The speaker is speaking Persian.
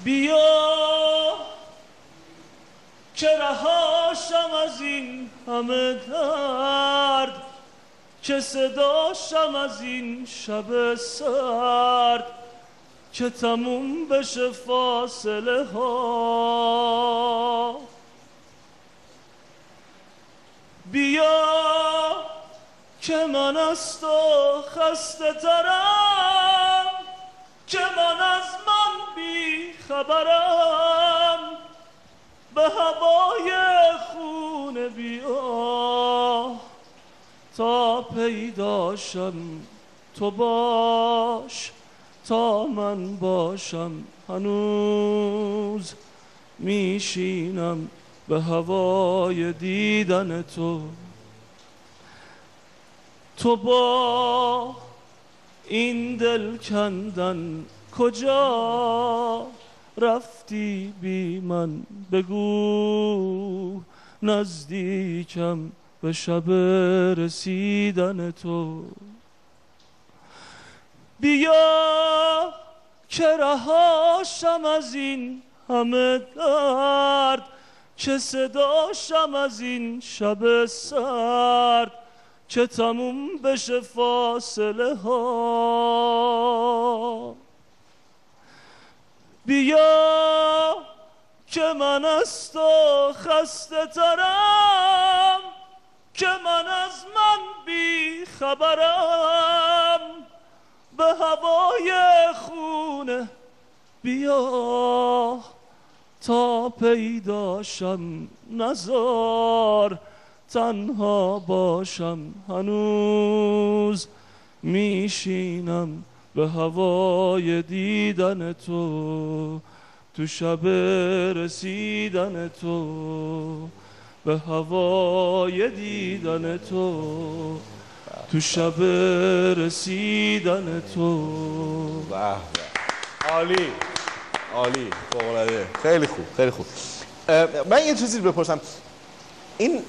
بیا که رهاشم از این همه درد، که صداشم از این شب سرد، که تموم بشه فاصله ها. بیا که من از تو خسته ترم، که من از من بی خبرم، به هوای خون بیا تا پیداشم. تو باش تا من باشم، هنوز میشینم به هوای دیدن تو. تو با این دل کندن کجا رفتی بی من؟ بگو نزدیکم به شب رسیدن تو. بیا که رهاشم از این همه درد، که صداشم از این شب سرد، که تموم بشه فاصله ها. بیا که من از تو خسته ترم، که من از من بی خبرم، به هوای خونه بیا تا پیداشم. نزار تنها باشم، هنوز میشینم به هوای دیدن تو. تو شب رسیدن تو، به هوای دیدن تو. تو شب رسیدن تو. به به، عالی عالی، فوق‌العاده، خیلی خوب خیلی خوب. من یه چیزی بپرسم، این